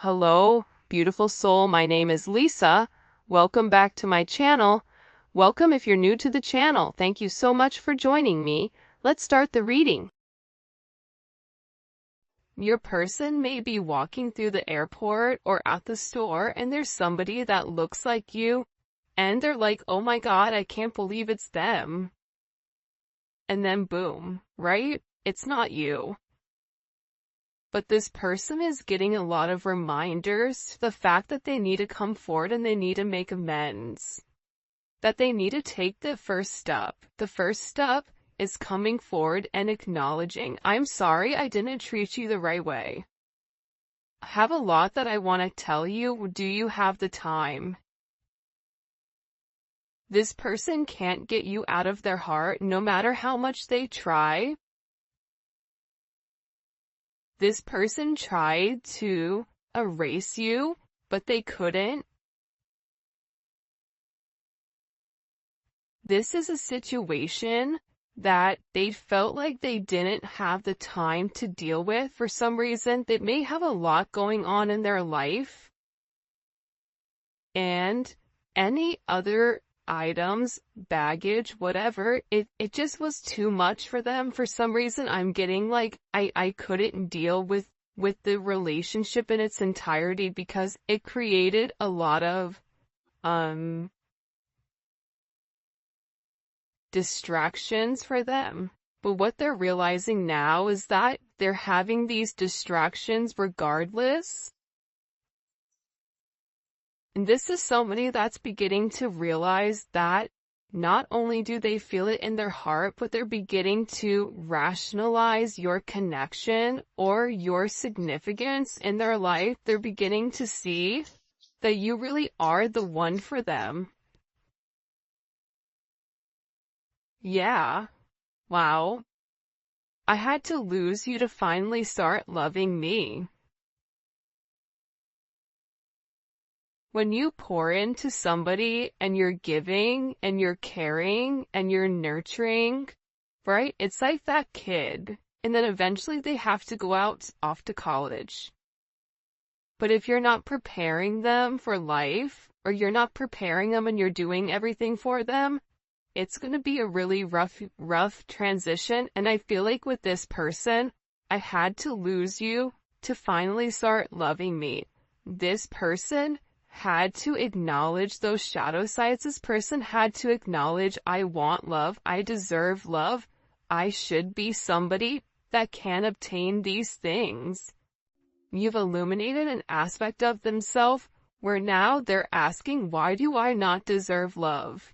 Hello, beautiful soul. My name is Lisa. Welcome back to my channel. Welcome if you're new to the channel. Thank you so much for joining me. Let's start the reading. Your person may be walking through the airport or at the store and there's somebody that looks like you and they're like, oh my God, I can't believe it's them. And then boom, right? It's not you. But this person is getting a lot of reminders, the fact that they need to come forward and they need to make amends. That they need to take the first step. The first step is coming forward and acknowledging, I'm sorry I didn't treat you the right way. I have a lot that I want to tell you. Do you have the time? This person can't get you out of their heart no matter how much they try. This person tried to erase you, but they couldn't. This is a situation that they felt like they didn't have the time to deal with for some reason. They may have a lot going on in their life. And any other items, baggage, whatever, it just was too much for them. For some reason, I'm getting like, I couldn't deal with the relationship in its entirety because it created a lot of, distractions for them. But what they're realizing now is that they're having these distractions regardless. And this is somebody that's beginning to realize that not only do they feel it in their heart, but they're beginning to rationalize your connection or your significance in their life. They're beginning to see that you really are the one for them. Yeah. Wow. I had to lose you to finally start loving me. When you pour into somebody and you're giving and you're caring and you're nurturing, right? It's like that kid. And then eventually they have to go out off to college. But if you're not preparing them for life, or you're not preparing them and you're doing everything for them, it's going to be a really rough transition. And I feel like with this person, I had to lose you to finally start loving me. This person had to acknowledge those shadow sides. This person had to acknowledge, I want love, I deserve love, I should be somebody that can obtain these things. You've illuminated an aspect of themselves where now they're asking, why do I not deserve love?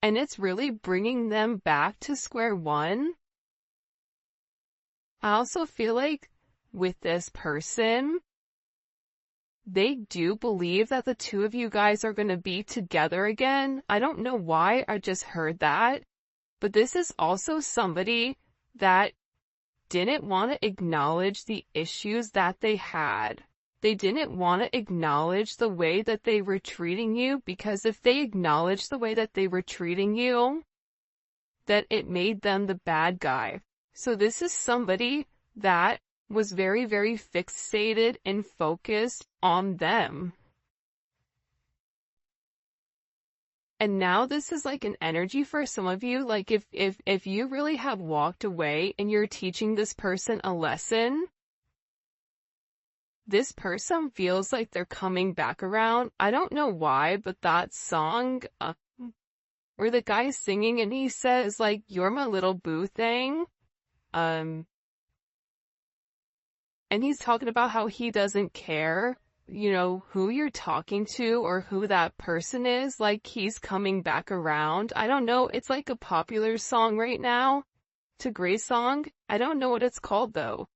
And it's really bringing them back to square one. I also feel like with this person, they do believe that the two of you guys are going to be together again. I don't know why, I just heard that. But this is also somebody that didn't want to acknowledge the issues that they had. They didn't want to acknowledge the way that they were treating you, because if they acknowledged the way that they were treating you, that it made them the bad guy. So this is somebody that was very, very fixated and focused on them. And now this is like an energy for some of you, like if you really have walked away and you're teaching this person a lesson, this person feels like they're coming back around. I don't know why, but that song, where the guy's singing and he says like, you're my little boo thing, and he's talking about how he doesn't care, you know, who you're talking to or who that person is, like he's coming back around. I don't know, it's like a popular song right now. It's a great song. I don't know what it's called though.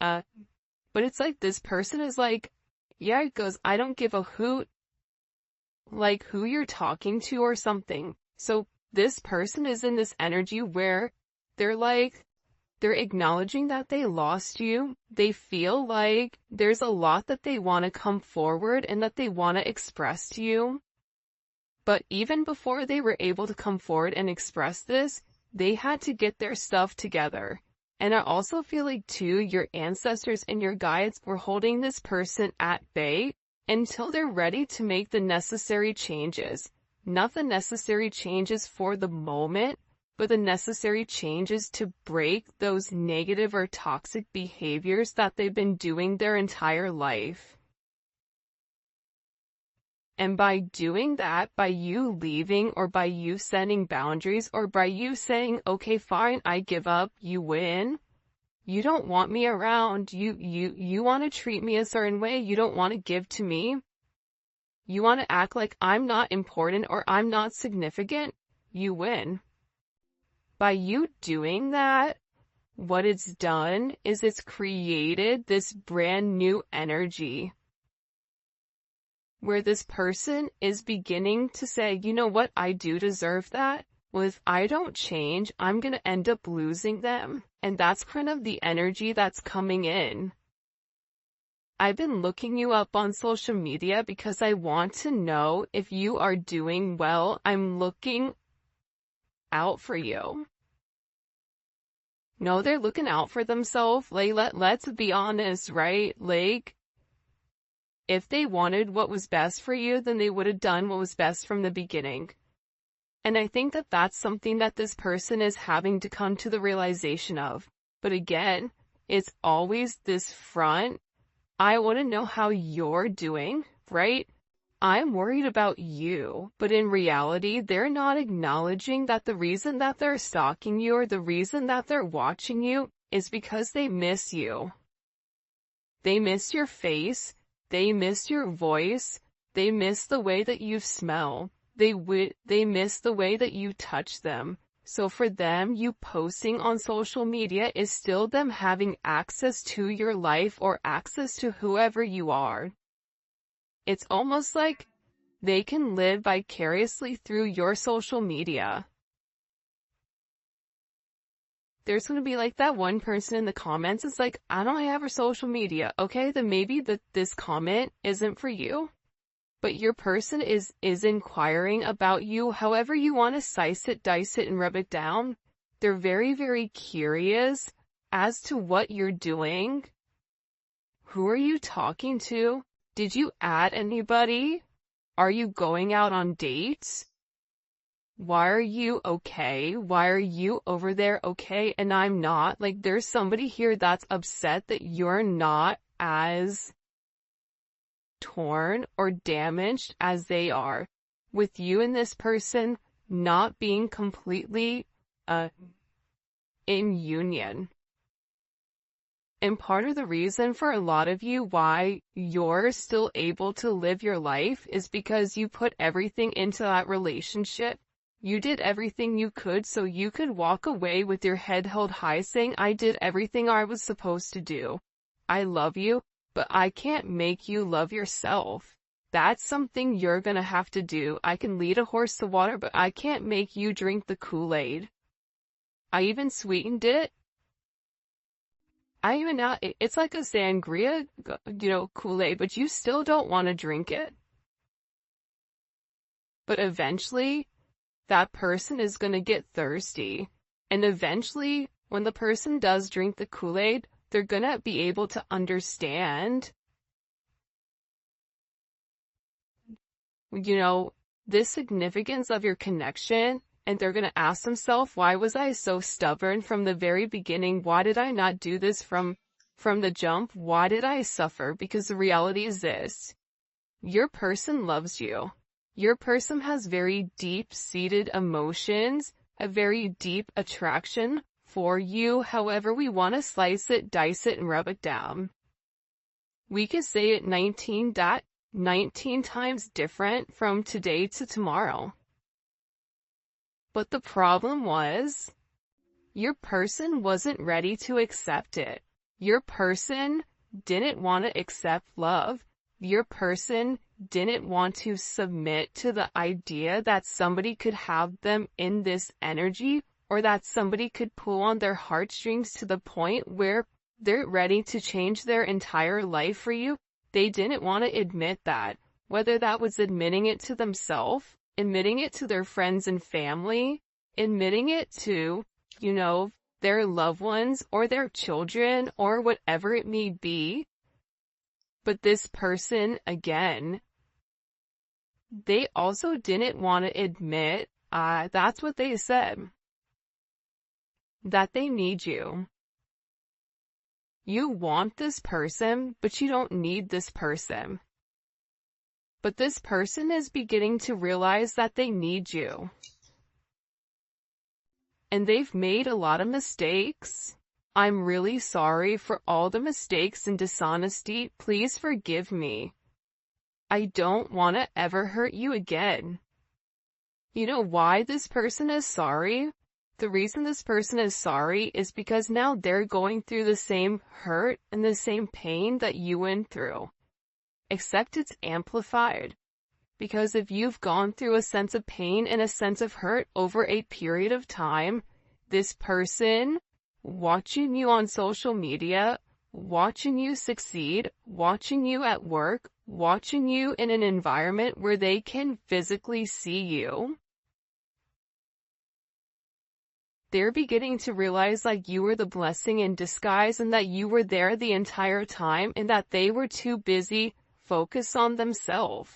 But it's like this person is like, yeah, it goes, I don't give a hoot, like who you're talking to or something. So this person is in this energy where they're like, they're acknowledging that they lost you. They feel like there's a lot that they want to come forward and that they want to express to you. But even before they were able to come forward and express this, they had to get their stuff together. And I also feel like too, your ancestors and your guides were holding this person at bay until they're ready to make the necessary changes. Not the necessary changes for the moment, but the necessary changes to break those negative or toxic behaviors that they've been doing their entire life. And by doing that, by you leaving, or by you setting boundaries, or by you saying, okay, fine, I give up, you win. You don't want me around. You want to treat me a certain way. You don't want to give to me. You want to act like I'm not important or I'm not significant. You win. By you doing that, what it's done is it's created this brand new energy where this person is beginning to say, you know what, I do deserve that. Well, if I don't change, I'm going to end up losing them. And that's kind of the energy that's coming in. I've been looking you up on social media because I want to know if you are doing well. I'm looking out for you. No, they're looking out for themselves. Like, let's be honest, right? Like, if they wanted what was best for you, then they would have done what was best from the beginning. And I think that that's something that this person is having to come to the realization of. But again, it's always this front. I want to know how you're doing, right? I'm worried about you. But in reality, they're not acknowledging that the reason that they're stalking you or the reason that they're watching you is because they miss you. They miss your face. They miss your voice. They miss the way that you smell. They miss the way that you touch them. So for them, you posting on social media is still them having access to your life or access to whoever you are. It's almost like they can live vicariously through your social media. There's going to be like that one person in the comments. It's like, I don't have her social media. Okay, then maybe this comment isn't for you. But your person is inquiring about you however you want to slice it, dice it, and rub it down. They're very, very curious as to what you're doing. Who are you talking to? Did you add anybody? Are you going out on dates? Why are you okay? Why are you over there okay and I'm not? Like, there's somebody here that's upset that you're not as torn or damaged as they are, with you and this person not being completely in union. And part of the reason for a lot of you why you're still able to live your life is because you put everything into that relationship. You did everything you could so you could walk away with your head held high saying, I did everything I was supposed to do. I love you. But I can't make you love yourself. That's something you're gonna have to do. I can lead a horse to water, but I can't make you drink the Kool-Aid. I even sweetened it. It's like a sangria, Kool-Aid, but you still don't want to drink it. But eventually, that person is gonna get thirsty. And eventually, when the person does drink the Kool-Aid, they're gonna be able to understand, the significance of your connection, and they're gonna ask themselves, why was I so stubborn from the very beginning? Why did I not do this from the jump? Why did I suffer? Because the reality is this: your person loves you. Your person has very deep-seated emotions, a very deep attraction for you, however we want to slice it, dice it, and rub it down. We could say it 19 times different from today to tomorrow. But the problem was, your person wasn't ready to accept it. Your person didn't want to accept love. Your person didn't want to submit to the idea that somebody could have them in this energy, or that somebody could pull on their heartstrings to the point where they're ready to change their entire life for you. They didn't want to admit that, whether that was admitting it to themselves, admitting it to their friends and family, admitting it to, their loved ones or their children or whatever it may be. But this person, again, they also didn't want to admit, that's what they said, that they need you. You want this person, but you don't need this person. But this person is beginning to realize that they need you. And they've made a lot of mistakes. I'm really sorry for all the mistakes and dishonesty. Please forgive me. I don't want to ever hurt you again. You know why this person is sorry? The reason this person is sorry is because now they're going through the same hurt and the same pain that you went through. Except it's amplified. Because if you've gone through a sense of pain and a sense of hurt over a period of time, this person watching you on social media, watching you succeed, watching you at work, watching you in an environment where they can physically see you, they're beginning to realize like you were the blessing in disguise and that you were there the entire time and that they were too busy focused on themselves.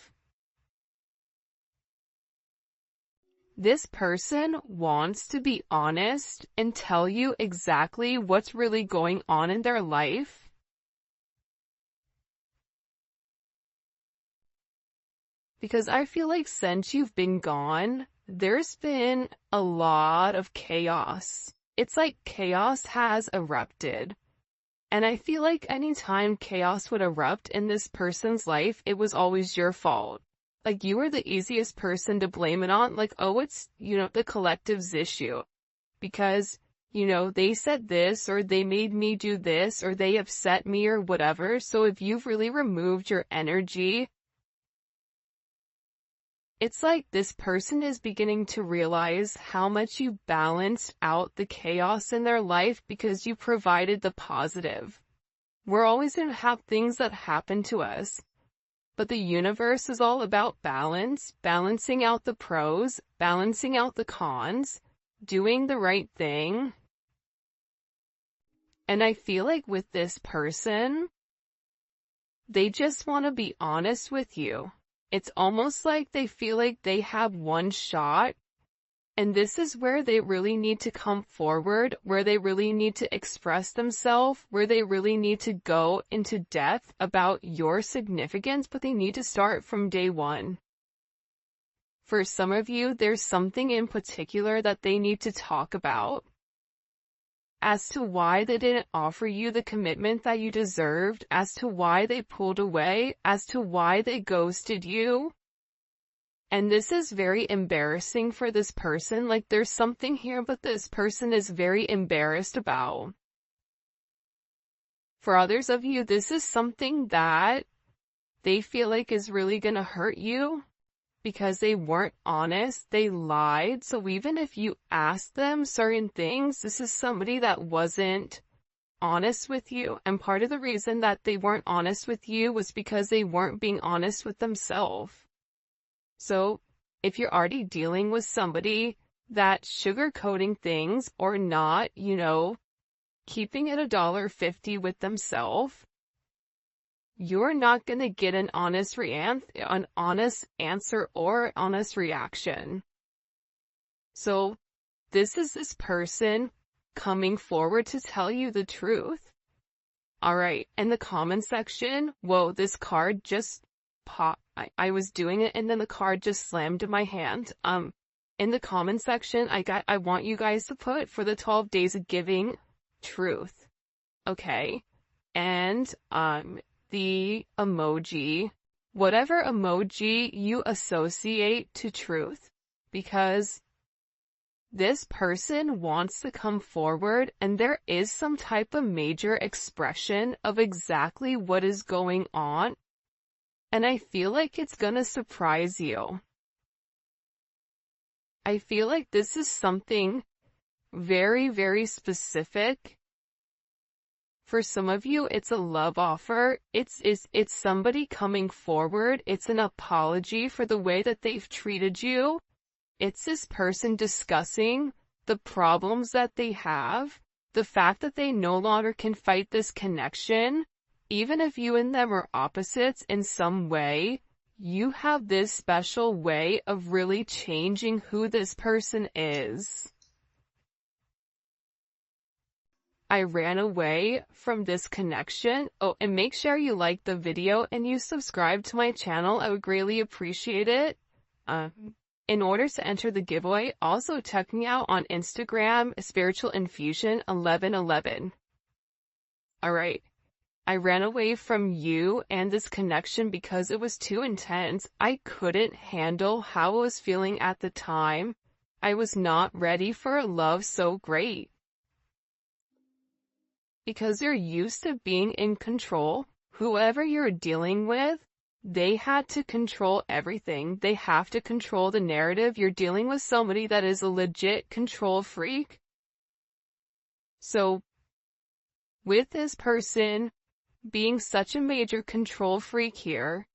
This person wants to be honest and tell you exactly what's really going on in their life. Because I feel like since you've been gone, there's been a lot of chaos. It's like chaos has erupted. And I feel like anytime chaos would erupt in this person's life, it was always your fault. Like you were the easiest person to blame it on. Like, oh, it's, the collective's issue. Because, they said this or they made me do this or they upset me or whatever. So if you've really removed your energy, it's like this person is beginning to realize how much you balanced out the chaos in their life because you provided the positive. We're always going to have things that happen to us. But the universe is all about balance, balancing out the pros, balancing out the cons, doing the right thing. And I feel like with this person, they just want to be honest with you. It's almost like they feel like they have one shot, and this is where they really need to come forward, where they really need to express themselves, where they really need to go into depth about your significance, but they need to start from day one. For some of you, there's something in particular that they need to talk about. As to why they didn't offer you the commitment that you deserved, as to why they pulled away, as to why they ghosted you. And this is very embarrassing for this person. Like there's something here, but this person is very embarrassed about. For others of you, this is something that they feel like is really gonna hurt you. Because they weren't honest, they lied. So even if you asked them certain things, this is somebody that wasn't honest with you. And part of the reason that they weren't honest with you was because they weren't being honest with themselves. So if you're already dealing with somebody that's sugarcoating things or not, keeping it $1.50 with themselves, you're not going to get an honest answer or honest reaction. So this is this person coming forward to tell you the truth. All right. In the comment section, whoa, this card just popped. I was doing it and then the card just slammed in my hand. In the comment section, I want you guys to put for the 12 days of giving truth. Okay. And, the emoji, whatever emoji you associate to truth, because this person wants to come forward and there is some type of major expression of exactly what is going on. And I feel like it's gonna surprise you. I feel like this is something very, very specific. For some of you, it's a love offer. It's somebody coming forward. It's an apology for the way that they've treated you. It's this person discussing the problems that they have. the fact that they no longer can fight this connection, even if you and them are opposites in some way, you have this special way of really changing who this person is. I ran away from this connection. Oh, and make sure you like the video and you subscribe to my channel. I would greatly appreciate it. In order to enter the giveaway, also check me out on Instagram, Spiritual Infusion 1111. Alright. I ran away from you and this connection because it was too intense. I couldn't handle how I was feeling at the time. I was not ready for a love so great. Because you're used to being in control, whoever you're dealing with, they had to control everything. They have to control the narrative. You're dealing with somebody that is a legit control freak. So, with this person being such a major control freak here,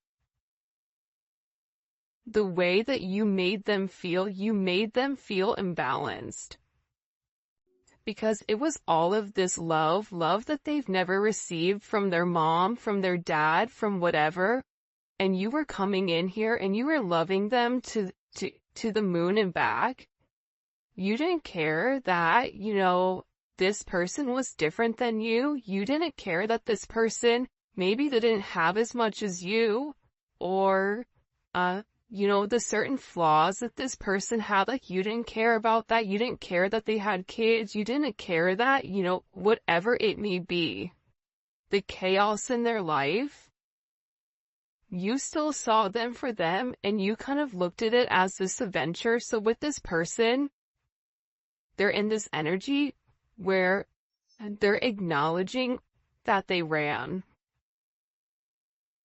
the way that you made them feel imbalanced. Because it was all of this love that they've never received from their mom, from their dad, from whatever. And you were coming in here and you were loving them to the moon and back. You didn't care that, this person was different than you. You didn't care that this person maybe they didn't have as much as you, or, the certain flaws that this person had, like, you didn't care about that. You didn't care that they had kids. You didn't care that, whatever it may be, the chaos in their life, you still saw them for them, and you kind of looked at it as this adventure. So with this person, they're in this energy where they're acknowledging that they ran.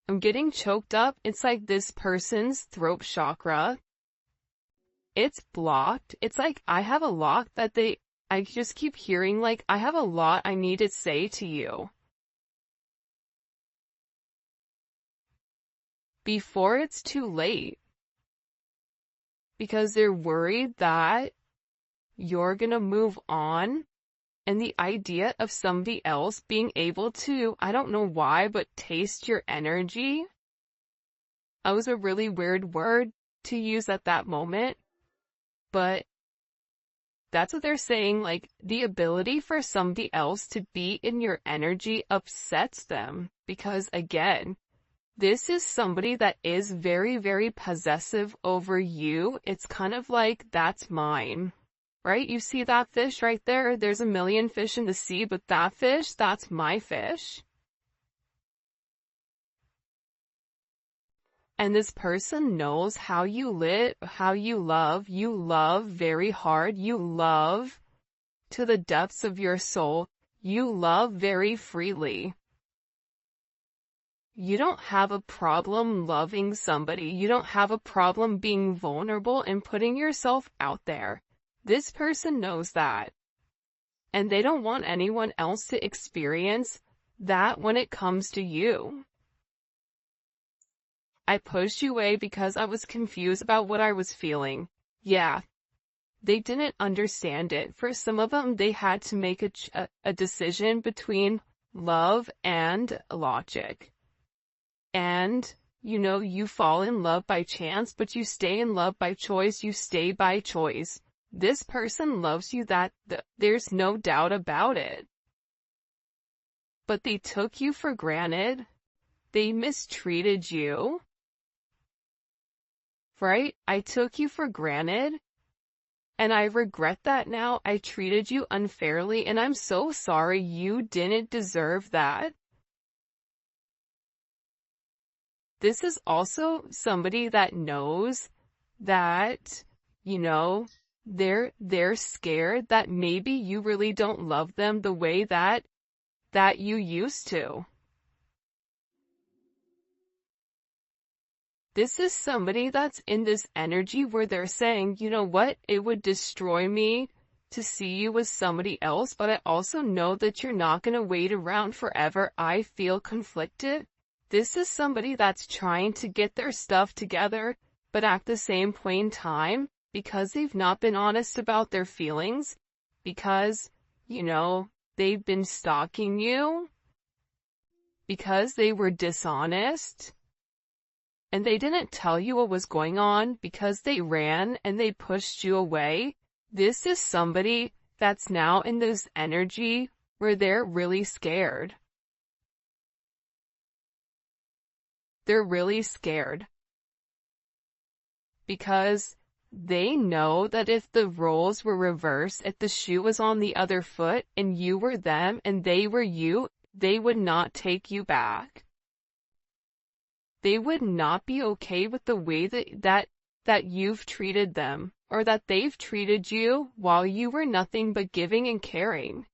I'm getting choked up. It's like this person's throat chakra, it's blocked. It's like I have a lot that I just keep hearing, like, I have a lot I need to say to you before it's too late. Because they're worried that you're gonna move on. And the idea of somebody else being able to, I don't know why, but taste your energy. That was a really weird word to use at that moment. But that's what they're saying, like, the ability for somebody else to be in your energy upsets them. Because again, this is somebody that is very, very possessive over you. It's kind of like, that's mine. Right? You see that fish right there? There's a million fish in the sea, but that fish, that's my fish. And this person knows how you live, how you love. You love very hard. You love to the depths of your soul. You love very freely. You don't have a problem loving somebody. You don't have a problem being vulnerable and putting yourself out there. This person knows that. And they don't want anyone else to experience that when it comes to you. I pushed you away because I was confused about what I was feeling. Yeah. They didn't understand it. For some of them, they had to make a decision between love and logic. And, you fall in love by chance, but you stay in love by choice. You stay by choice. This person loves you, there's no doubt about it. But they took you for granted. They mistreated you. Right? I took you for granted. And I regret that now. I treated you unfairly, and I'm so sorry. You didn't deserve that. This is also somebody that knows that, they're scared that maybe you really don't love them the way that you used to. This is somebody that's in this energy where they're saying, you know what, it would destroy me to see you with somebody else, but I also know that you're not going to wait around forever. I feel conflicted. This is somebody that's trying to get their stuff together, but at the same point in time, because they've not been honest about their feelings, because, they've been stalking you because they were dishonest and they didn't tell you what was going on because they ran and they pushed you away. This is somebody that's now in this energy where they're really scared. They're really scared because they know that if the roles were reversed, if the shoe was on the other foot and you were them and they were you, they would not take you back. They would not be okay with the way that you've treated them or that they've treated you while you were nothing but giving and caring.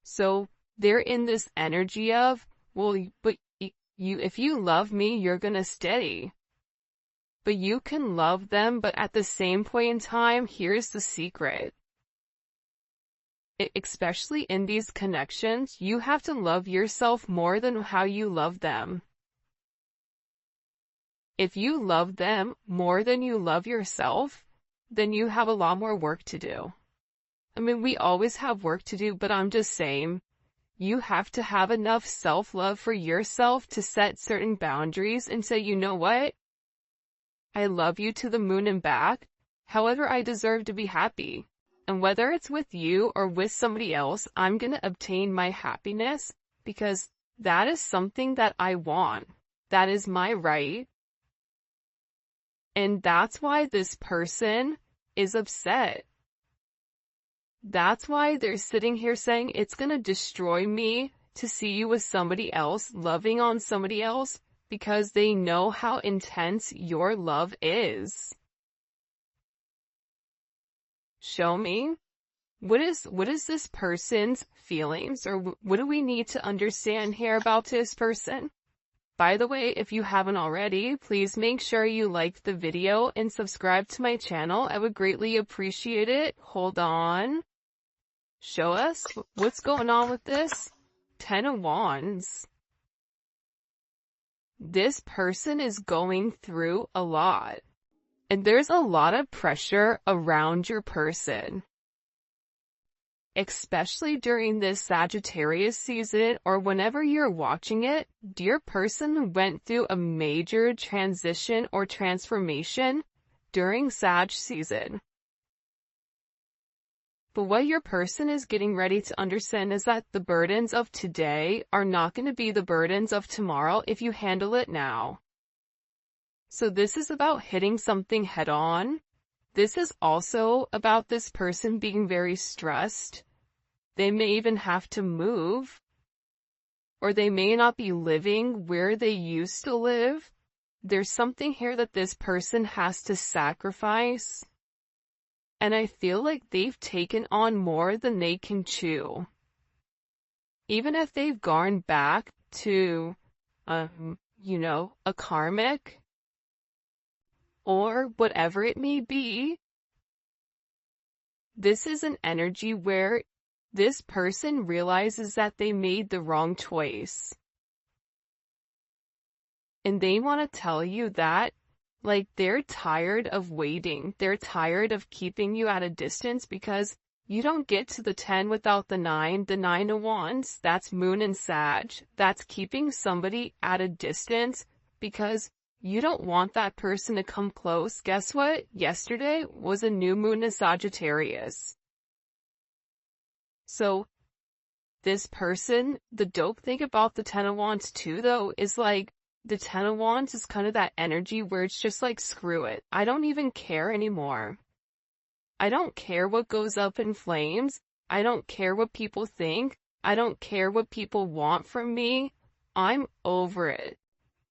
So they're in this energy of, well, but if you love me, you're gonna stay. But you can love them, but at the same point in time, here's the secret. Especially in these connections, you have to love yourself more than how you love them. If you love them more than you love yourself, then you have a lot more work to do. I mean, we always have work to do, but I'm just saying, you have to have enough self-love for yourself to set certain boundaries and say, you know what? I love you to the moon and back. However, I deserve to be happy. And whether it's with you or with somebody else, I'm going to obtain my happiness because that is something that I want. That is my right. And that's why this person is upset. That's why they're sitting here saying it's going to destroy me to see you with somebody else, loving on somebody else, because they know how intense your love is. Show me. What is this person's feelings, or what do we need to understand here about this person? By the way, if you haven't already, please make sure you like the video and subscribe to my channel. I would greatly appreciate it. Hold on. Show us what's going on with this. 10 of Wands. This person is going through a lot. And there's a lot of pressure around your person. Especially during this Sagittarius season or whenever you're watching it, your person went through a major transition or transformation during Sag season. But what your person is getting ready to understand is that the burdens of today are not going to be the burdens of tomorrow if you handle it now. So this is about hitting something head on. This is also about this person being very stressed. They may even have to move, or they may not be living where they used to live. There's something here that this person has to sacrifice. And I feel like they've taken on more than they can chew. Even if they've gone back to, a karmic, or whatever it may be, this is an energy where this person realizes that they made the wrong choice. And they want to tell you that, like, they're tired of waiting. They're tired of keeping you at a distance because you don't get to the 10 without the 9. The 9 of Wands, that's Moon and Sag. That's keeping somebody at a distance because you don't want that person to come close. Guess what? Yesterday was a new moon in Sagittarius. So this person, the dope thing about the 10 of Wands too, though, is like, the 10 of Wands is kind of that energy where it's just like, screw it. I don't even care anymore. I don't care what goes up in flames. I don't care what people think. I don't care what people want from me. I'm over it.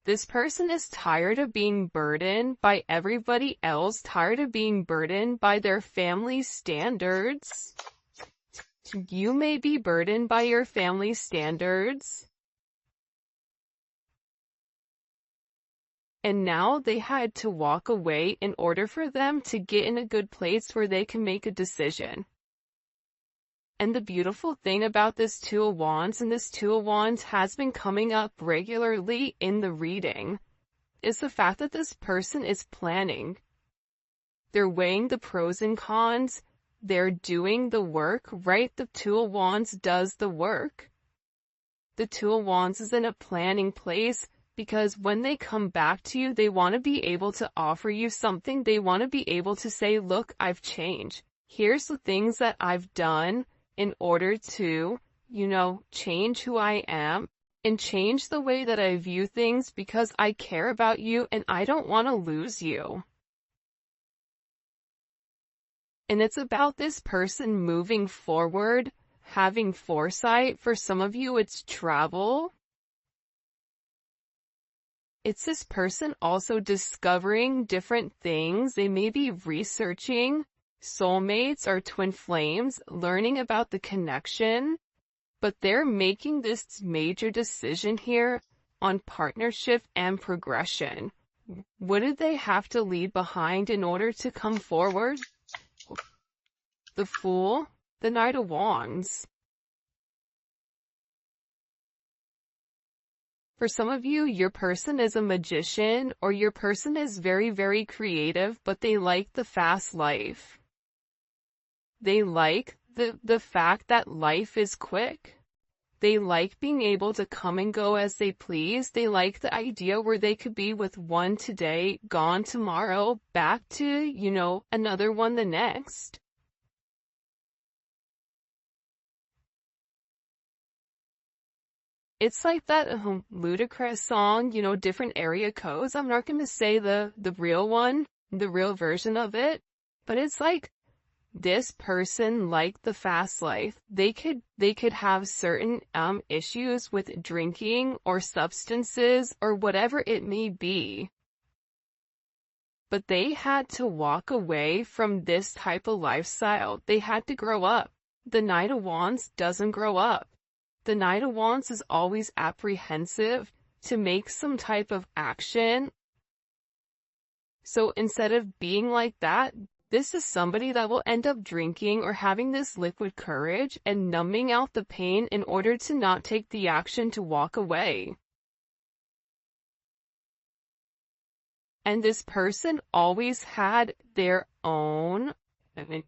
This person is tired of being burdened by everybody else, tired of being burdened by their family standards. You may be burdened by your family standards. And now they had to walk away in order for them to get in a good place where they can make a decision. And the beautiful thing about this 2 of Wands, and this 2 of Wands has been coming up regularly in the reading, is the fact that this person is planning. They're weighing the pros and cons. they're doing the work, right? The Two of Wands does the work. The Two of Wands is in a planning place because when they come back to you, they want to be able to offer you something. They want to be able to say, look, I've changed. Here's the things that I've done in order to, change who I am and change the way that I view things because I care about you and I don't want to lose you. And it's about this person moving forward, having foresight. For some of you, it's travel. It's this person also discovering different things. They may be researching soulmates or twin flames, learning about the connection, but they're making this major decision here on partnership and progression. What did they have to leave behind in order to come forward? The Fool, the Knight of Wands. For some of you, your person is a magician or your person is very, very creative, but they like the fast life. They like the fact that life is quick. They like being able to come and go as they please. They like the idea where they could be with one today, gone tomorrow, back to, another one the next. It's like that ludicrous song, different area codes. I'm not going to say the real one, the real version of it, but it's like this person liked the fast life. They could have certain issues with drinking or substances or whatever it may be. But they had to walk away from this type of lifestyle. They had to grow up. The Knight of Wands doesn't grow up. The Knight of Wands is always apprehensive to make some type of action. So instead of being like that, this is somebody that will end up drinking or having this liquid courage and numbing out the pain in order to not take the action to walk away. And this person always had their own, I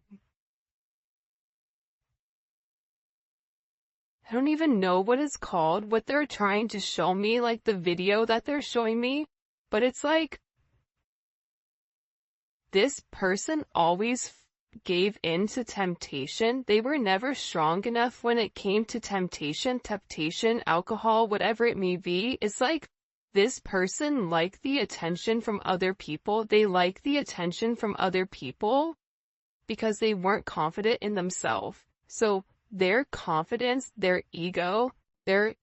don't even know what it's called, what they're trying to show me, like the video that they're showing me, but it's like, this person always gave in to temptation. They were never strong enough when it came to temptation, alcohol, whatever it may be. It's like, this person liked the attention from other people. They like the attention from other people because they weren't confident in themselves. So their confidence, their ego, their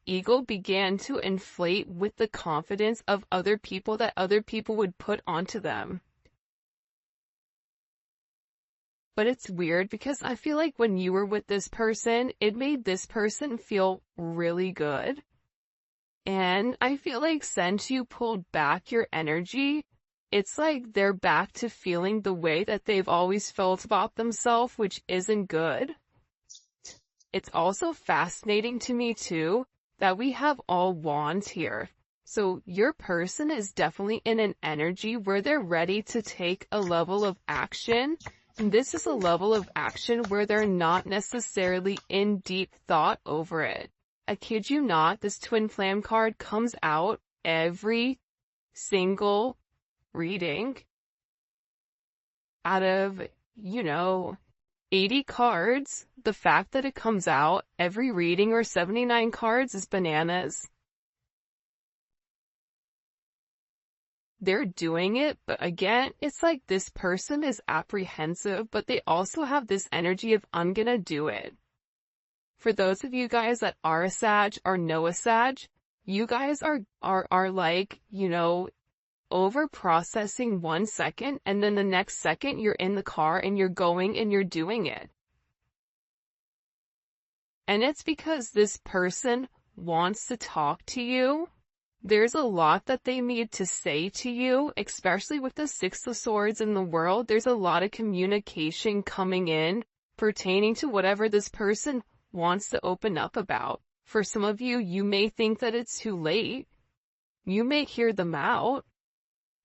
ego began to inflate with the confidence of other people that other people would put onto them. But it's weird because I feel like when you were with this person, it made this person feel really good. And I feel like since you pulled back your energy, it's like they're back to feeling the way that they've always felt about themselves, which isn't good. It's also fascinating to me too that we have all wands here. So your person is definitely in an energy where they're ready to take a level of action. And this is a level of action where they're not necessarily in deep thought over it. I kid you not, this twin flame card comes out every single reading. Out of, 80 cards, the fact that it comes out every reading or 79 cards is bananas. They're doing it, but again, it's like this person is apprehensive, but they also have this energy of, I'm gonna do it. For those of you guys that are a Sag or know a Sag, you guys are like, over processing 1 second and then the next second you're in the car and you're going and you're doing it. And it's because this person wants to talk to you. There's a lot that they need to say to you, especially with the Six of Swords in the world. There's a lot of communication coming in pertaining to whatever this person wants to open up about. For some of you, you may think that it's too late. You may hear them out.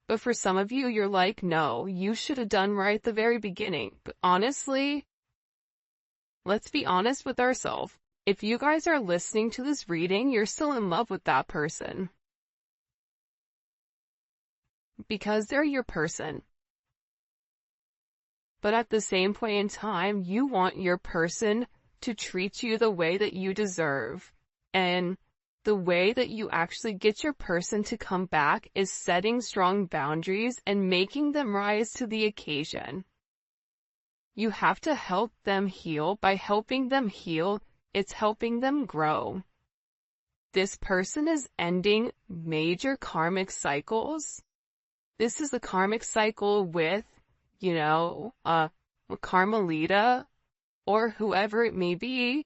But for some of you, you're like, no, you should have done right at the very beginning. But honestly, let's be honest with ourselves. If you guys are listening to this reading, you're still in love with that person. Because they're your person. But at the same point in time, you want your person to treat you the way that you deserve. And the way that you actually get your person to come back is setting strong boundaries and making them rise to the occasion. You have to help them heal. By helping them heal, it's helping them grow. This person is ending major karmic cycles. This is the karmic cycle with, Carmelita or whoever it may be,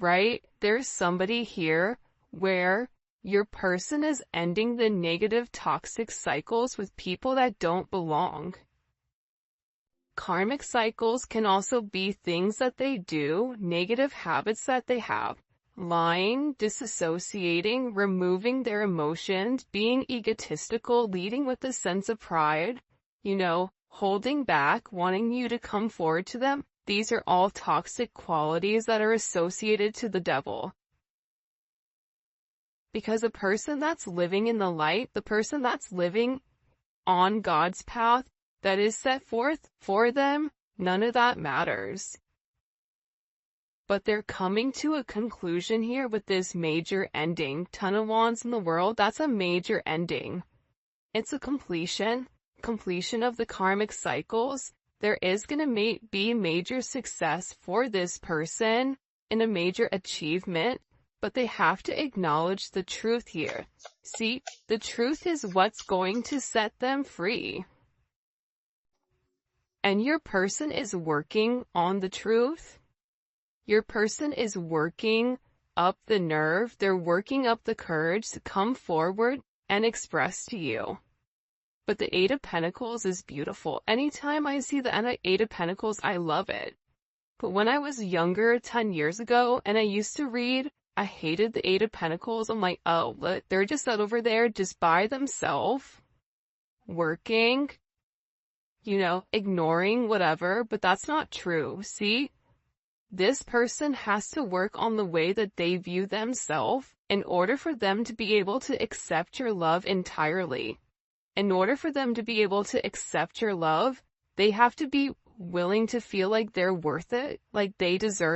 right? There's somebody here where your person is ending the negative toxic cycles with people that don't belong. Karmic cycles can also be things that they do, negative habits that they have. Lying, disassociating, removing their emotions, being egotistical, leading with a sense of pride, holding back, wanting you to come forward to them. These are all toxic qualities that are associated to the devil. Because a person that's living in the light, the person that's living on God's path that is set forth for them, none of that matters. But they're coming to a conclusion here with this major ending. Ton of Wands in the world, that's a major ending. It's a completion of the karmic cycles. There is going to be major success for this person and a major achievement, but they have to acknowledge the truth here. See, the truth is what's going to set them free. And your person is working on the truth. Your person is working up the nerve. They're working up the courage to come forward and express to you. But the Eight of Pentacles is beautiful. Anytime I see the Eight of Pentacles, I love it. But when I was younger, 10 years ago, and I used to read, I hated the Eight of Pentacles. I'm like, oh, they're just out over there just by themselves, working, ignoring whatever. But that's not true. See, this person has to work on the way that they view themselves in order for them to be able to accept your love entirely. In order for them to be able to accept your love, they have to be willing to feel like they're worth it, like they deserve